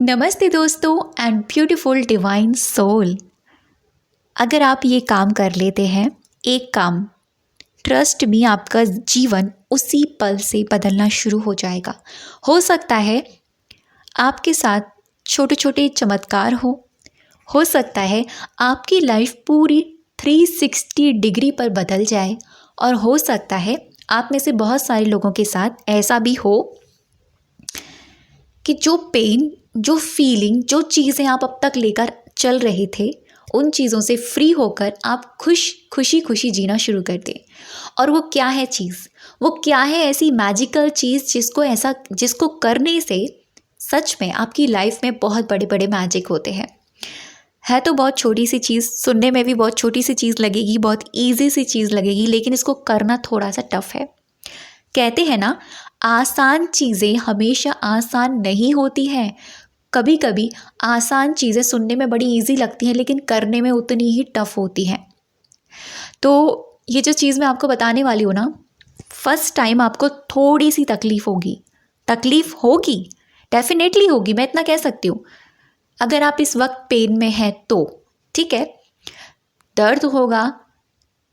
नमस्ते दोस्तों and beautiful divine soul. अगर आप ये काम कर लेते हैं, एक काम, ट्रस्ट मी, आपका जीवन उसी पल से बदलना शुरू हो जाएगा। हो सकता है आपके साथ छोटे छोटे चमत्कार हो सकता है आपकी लाइफ पूरी 360 डिग्री पर बदल जाए, और हो सकता है आप में से बहुत सारे लोगों के साथ ऐसा भी हो कि जो पेन, जो फीलिंग, जो चीज़ें आप अब तक लेकर चल रहे थे, उन चीज़ों से फ्री होकर आप खुशी खुशी जीना शुरू कर दें। और वो क्या है चीज़, वो क्या है ऐसी मैजिकल चीज़ जिसको करने से सच में आपकी लाइफ में बहुत बड़े बड़े मैजिक होते हैं। है तो बहुत छोटी सी चीज़, सुनने में भी बहुत छोटी सी चीज़ लगेगी, बहुत ईजी सी चीज़ लगेगी, लेकिन इसको करना थोड़ा सा टफ है। कहते हैं ना, आसान चीज़ें हमेशा आसान नहीं होती हैं। कभी कभी आसान चीज़ें सुनने में बड़ी इजी लगती हैं, लेकिन करने में उतनी ही टफ होती हैं। तो ये जो चीज़ मैं आपको बताने वाली हूँ ना, फर्स्ट टाइम आपको थोड़ी सी तकलीफ़ होगी, डेफिनेटली होगी, मैं इतना कह सकती हूँ। अगर आप इस वक्त पेन में हैं तो ठीक है, दर्द होगा,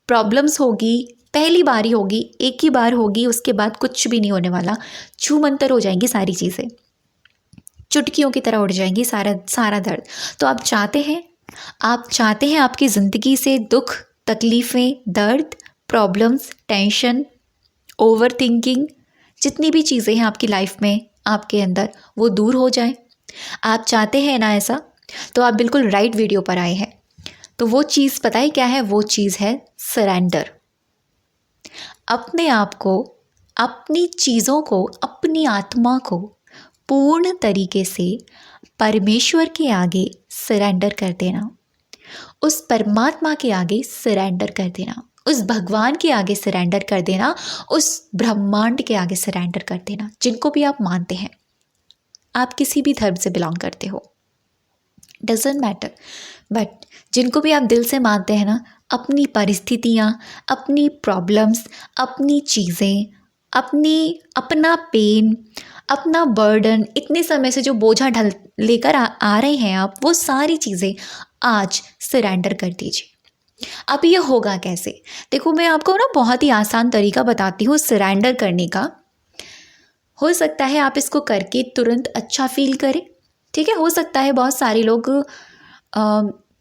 प्रॉब्लम्स होगी, पहली बारी होगी, एक ही बार होगी, उसके बाद कुछ भी नहीं होने वाला। छूमंतर हो जाएंगी सारी चीज़ें, चुटकियों की तरह उड़ जाएंगी सारा दर्द। तो आप चाहते हैं आपकी ज़िंदगी से दुख, तकलीफ़ें, दर्द, प्रॉब्लम्स, टेंशन, ओवर थिंकिंग, जितनी भी चीज़ें हैं आपकी लाइफ में, आपके अंदर, वो दूर हो जाए। आप चाहते हैं ना ऐसा, तो आप बिल्कुल राइट वीडियो पर आए हैं। तो वो चीज़ पता है क्या है? वो चीज़ है सरेंडर। अपने आप को, अपनी चीज़ों को, अपनी आत्मा को पूर्ण तरीके से परमेश्वर के आगे सरेंडर कर देना, उस परमात्मा के आगे सरेंडर कर देना, उस भगवान के आगे सरेंडर कर देना, उस ब्रह्मांड के आगे सरेंडर कर देना, जिनको भी आप मानते हैं। आप किसी भी धर्म से बिलोंग करते हो, डजेंट मैटर, बट जिनको भी आप दिल से मानते हैं ना, अपनी परिस्थितियाँ, अपनी प्रॉब्लम्स, अपनी चीज़ें, अपना पेन, अपना बर्डन, इतने समय से जो बोझा ढल लेकर आ रहे हैं आप, वो सारी चीज़ें आज सरेंडर कर दीजिए। अब ये होगा कैसे? देखो, मैं आपको ना बहुत ही आसान तरीका बताती हूँ सरेंडर करने का। हो सकता है आप इसको करके तुरंत अच्छा फील करें, ठीक है। हो सकता है बहुत सारे लोग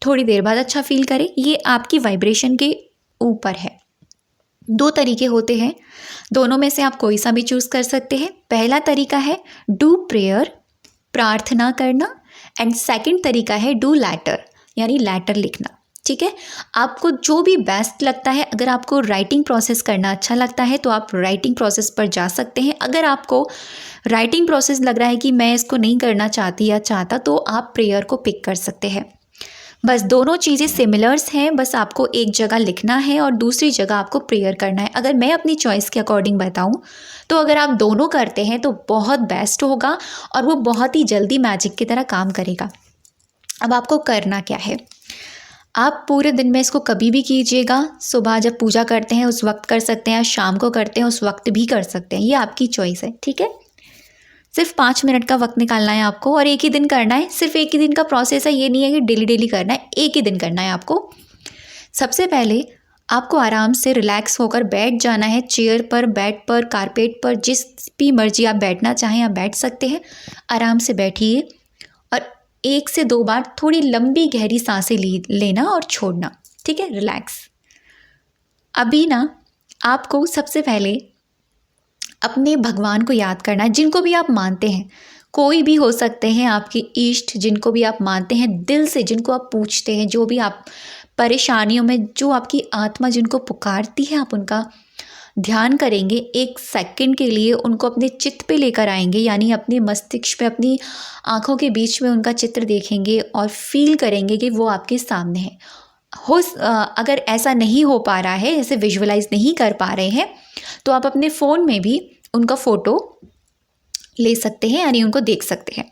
थोड़ी देर बाद अच्छा फील करें। ये आपकी वाइब्रेशन के ऊपर है। 2 तरीके होते हैं, दोनों में से आप कोई सा भी चूज़ कर सकते हैं। पहला तरीका है डू प्रेयर, प्रार्थना करना, एंड सेकंड तरीका है डू लेटर, यानी लेटर लिखना, ठीक है। आपको जो भी बेस्ट लगता है, अगर आपको राइटिंग प्रोसेस करना अच्छा लगता है तो आप राइटिंग प्रोसेस पर जा सकते हैं। अगर आपको राइटिंग प्रोसेस लग रहा है कि मैं इसको नहीं करना चाहती या चाहता, तो आप प्रेयर को पिक कर सकते हैं। बस दोनों चीज़ें सिमिलर्स हैं, बस आपको एक जगह लिखना है और दूसरी जगह आपको प्रेयर करना है। अगर मैं अपनी चॉइस के अकॉर्डिंग बताऊं, तो अगर आप दोनों करते हैं तो बहुत बेस्ट होगा, और वो बहुत ही जल्दी मैजिक की तरह काम करेगा। अब आपको करना क्या है? आप पूरे दिन में इसको कभी भी कीजिएगा। सुबह जब पूजा करते हैं उस वक्त कर सकते हैं, शाम को करते हैं उस वक्त भी कर सकते हैं, ये आपकी चॉइस है, ठीक है। सिर्फ 5 मिनट का वक्त निकालना है आपको, और एक ही दिन करना है। सिर्फ एक ही दिन का प्रोसेस है, ये नहीं है कि डेली डेली करना है, एक ही दिन करना है आपको। सबसे पहले आपको आराम से रिलैक्स होकर बैठ जाना है, चेयर पर, बेड पर, कारपेट पर, जिस भी मर्जी आप बैठना चाहें आप बैठ सकते हैं। आराम से बैठिए और 1 से 2 बार थोड़ी लंबी गहरी सांसें लेना और छोड़ना, ठीक है। रिलैक्स। अभी ना आपको सबसे पहले अपने भगवान को याद करना है, जिनको भी आप मानते हैं, कोई भी हो सकते हैं आपके इष्ट, जिनको भी आप मानते हैं दिल से, जिनको आप पूछते हैं, जो भी आप परेशानियों में, जो आपकी आत्मा जिनको पुकारती है, आप उनका ध्यान करेंगे। 1 सेकंड के लिए उनको अपने चित्त पे लेकर आएंगे, यानी अपने मस्तिष्क पे, अपनी आँखों के बीच में उनका चित्र देखेंगे और फील करेंगे कि वो आपके सामने है। अगर ऐसा नहीं हो पा रहा है, ऐसे विजुअलाइज नहीं कर पा रहे हैं, तो आप अपने फ़ोन में भी उनका फ़ोटो ले सकते हैं, यानी उनको देख सकते हैं।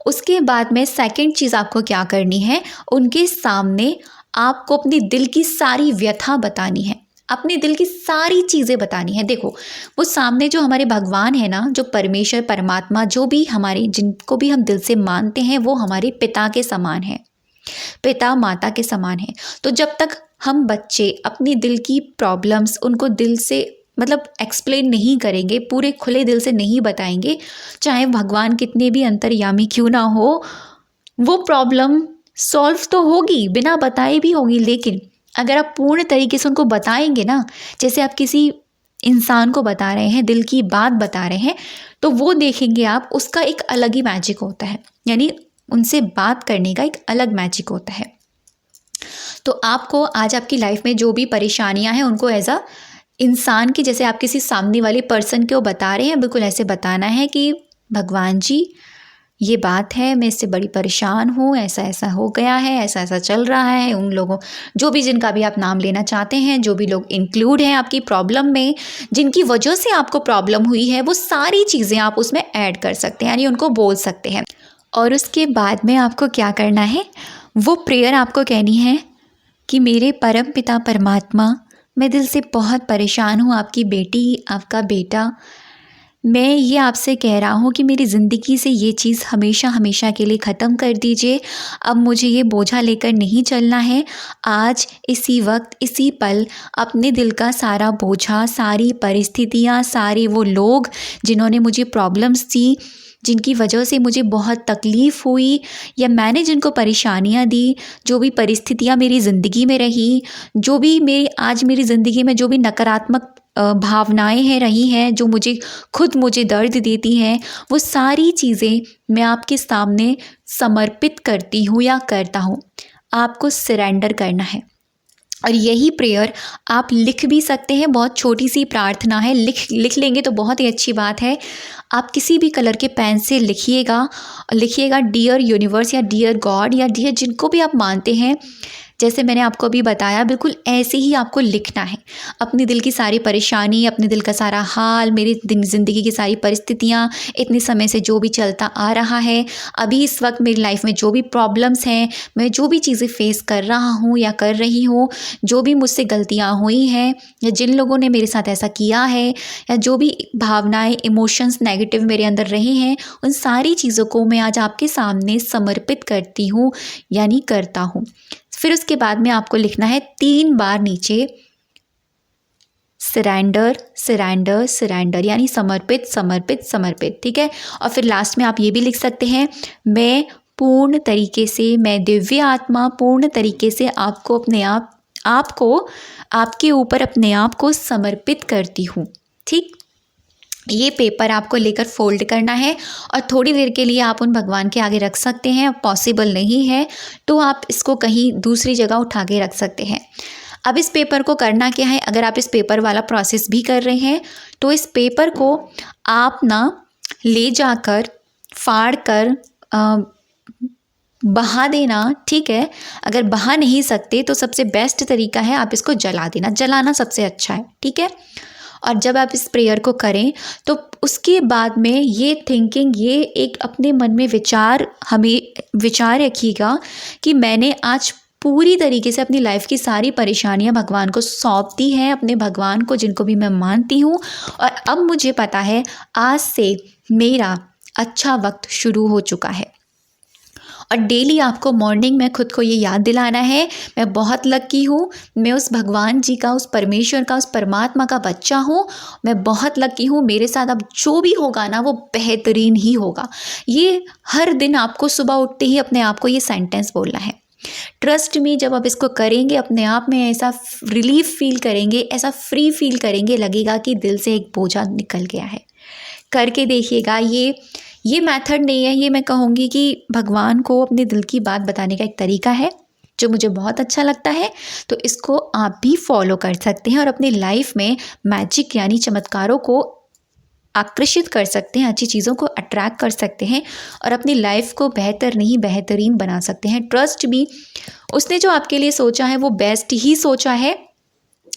उसके बाद में सेकंड चीज़ आपको क्या करनी है, उनके सामने आपको अपनी दिल की सारी व्यथा बतानी है। अपने दिल की सारी चीज़ें बतानी है। देखो, वो सामने जो हमारे भगवान है ना, जो परमेश्वर परमात्मा, जो भी हमारे, जिनको भी हम दिल से मानते हैं, वो हमारे पिता के समान है, पिता माता के समान है। तो जब तक हम बच्चे अपनी दिल की प्रॉब्लम्स उनको दिल से मतलब एक्सप्लेन नहीं करेंगे, पूरे खुले दिल से नहीं बताएंगे, चाहे भगवान कितने भी अंतर्यामी क्यों ना हो, वो प्रॉब्लम सॉल्व तो होगी, बिना बताए भी होगी। लेकिन अगर आप पूर्ण तरीके से उनको बताएंगे ना, जैसे आप किसी इंसान को बता रहे हैं, दिल की बात बता रहे हैं, तो वो देखेंगे आप, उसका एक अलग ही मैजिक होता है। यानी उनसे बात करने का एक अलग मैजिक होता है। तो आपको आज आपकी लाइफ में जो भी परेशानियां हैं उनको एज अ इंसान की, जैसे आप किसी सामने वाले पर्सन को बता रहे हैं, बिल्कुल ऐसे बताना है कि भगवान जी ये बात है, मैं इससे बड़ी परेशान हूँ, ऐसा ऐसा हो गया है, ऐसा ऐसा चल रहा है। उन लोगों, जो भी, जिनका भी आप नाम लेना चाहते हैं, जो भी लोग इंक्लूड हैं आपकी प्रॉब्लम में, जिनकी वजह से आपको प्रॉब्लम हुई है, वो सारी चीज़ें आप उसमें ऐड कर सकते हैं, यानी उनको बोल सकते हैं। और उसके बाद में आपको क्या करना है, वो प्रेयर आपको कहनी है कि मेरे परम पिता परमात्मा, मैं दिल से बहुत परेशान हूँ, आपकी बेटी, आपका बेटा, मैं ये आपसे कह रहा हूँ कि मेरी ज़िंदगी से ये चीज़ हमेशा हमेशा के लिए ख़त्म कर दीजिए। अब मुझे ये बोझा लेकर नहीं चलना है। आज इसी वक्त इसी पल अपने दिल का सारा बोझा, सारी परिस्थितियाँ, सारे वो लोग जिन्होंने मुझे प्रॉब्लम्स दी, जिनकी वजह से मुझे बहुत तकलीफ़ हुई, या मैंने जिनको परेशानियाँ दी, जो भी परिस्थितियाँ मेरी ज़िंदगी में रही, जो भी मेरी आज मेरी ज़िंदगी में जो भी नकारात्मक भावनाएं हैं रही हैं, जो मुझे दर्द देती हैं, वो सारी चीज़ें मैं आपके सामने समर्पित करती हूँ या करता हूँ। आपको सरेंडर करना है। और यही प्रेयर आप लिख भी सकते हैं, बहुत छोटी सी प्रार्थना है, लिख लेंगे तो बहुत ही अच्छी बात है। आप किसी भी कलर के पेन से लिखिएगा डियर यूनिवर्स या डियर गॉड या डियर जिनको भी आप मानते हैं, जैसे मैंने आपको अभी बताया, बिल्कुल ऐसे ही आपको लिखना है। अपने दिल की सारी परेशानी, अपने दिल का सारा हाल, मेरी ज़िंदगी की सारी परिस्थितियाँ, इतने समय से जो भी चलता आ रहा है, अभी इस वक्त मेरी लाइफ में जो भी प्रॉब्लम्स हैं, मैं जो भी चीज़ें फेस कर रहा हूँ या कर रही हूँ, जो भी मुझसे गलतियाँ हुई हैं, या जिन लोगों ने मेरे साथ ऐसा किया है, या जो भी भावनाएँ, इमोशंस नेगेटिव मेरे अंदर रहे हैं, उन सारी चीज़ों को मैं आज आपके सामने समर्पित करती हूँ, यानी करता हूँ। फिर उसके बाद में आपको लिखना है 3 बार नीचे सरेंडर सरेंडर सरेंडर, यानी समर्पित समर्पित समर्पित, ठीक है। और फिर लास्ट में आप ये भी लिख सकते हैं, मैं पूर्ण तरीके से, मैं दिव्य आत्मा पूर्ण तरीके से आपको आपके ऊपर अपने आप को समर्पित करती हूँ, ठीक। ये पेपर आपको लेकर फोल्ड करना है और थोड़ी देर के लिए आप उन भगवान के आगे रख सकते हैं। पॉसिबल नहीं है तो आप इसको कहीं दूसरी जगह उठा के रख सकते हैं। अब इस पेपर को करना क्या है, अगर आप इस पेपर वाला प्रोसेस भी कर रहे हैं तो इस पेपर को आप ना ले जाकर फाड़ कर बहा देना, ठीक है। अगर बहा नहीं सकते तो सबसे बेस्ट तरीका है आप इसको जला देना, जलाना सबसे अच्छा है, ठीक है। और जब आप इस प्रेयर को करें तो उसके बाद में ये थिंकिंग, ये एक अपने मन में विचार रखिएगा कि मैंने आज पूरी तरीके से अपनी लाइफ की सारी परेशानियां भगवान को सौंप दी हैं, अपने भगवान को जिनको भी मैं मानती हूँ। और अब मुझे पता है आज से मेरा अच्छा वक्त शुरू हो चुका है। और डेली आपको मॉर्निंग में खुद को ये याद दिलाना है, मैं बहुत लकी हूँ, मैं उस भगवान जी का, उस परमेश्वर का, उस परमात्मा का बच्चा हूँ, मैं बहुत लकी हूँ, मेरे साथ अब जो भी होगा ना वो बेहतरीन ही होगा। ये हर दिन आपको सुबह उठते ही अपने आप को ये सेंटेंस बोलना है। ट्रस्ट मी, जब आप इसको करेंगे अपने आप में ऐसा रिलीफ फील करेंगे, ऐसा फ्री फील करेंगे, लगेगा कि दिल से एक बोझा निकल गया है। करके देखिएगा। ये मेथड नहीं है, ये मैं कहूँगी कि भगवान को अपने दिल की बात बताने का एक तरीका है जो मुझे बहुत अच्छा लगता है। तो इसको आप भी फॉलो कर सकते हैं और अपनी लाइफ में मैजिक यानी चमत्कारों को आकर्षित कर सकते हैं, अच्छी चीज़ों को अट्रैक्ट कर सकते हैं और अपनी लाइफ को बेहतर नहीं बेहतरीन बना सकते हैं। ट्रस्ट भी, उसने जो आपके लिए सोचा है वो बेस्ट ही सोचा है।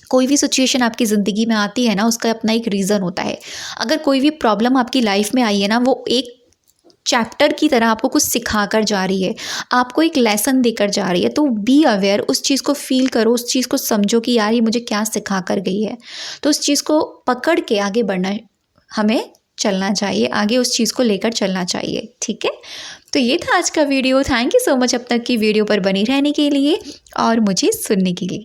कोई भी सिचुएशन आपकी ज़िंदगी में आती है ना, उसका अपना एक रीज़न होता है। अगर कोई भी प्रॉब्लम आपकी लाइफ में आई है ना, वो एक चैप्टर की तरह आपको कुछ सिखा कर जा रही है, आपको एक लेसन देकर जा रही है, तो बी अवेयर, उस चीज़ को फील करो, उस चीज़ को समझो कि यार ये मुझे क्या सिखा कर गई है। तो उस चीज़ को पकड़ के आगे बढ़ना, हमें चलना चाहिए, आगे उस चीज़ को लेकर चलना चाहिए। ठीक है, तो ये था आज का video. Thank you so much अब तक की वीडियो पर बनी रहने के लिए और मुझे सुनने के लिए।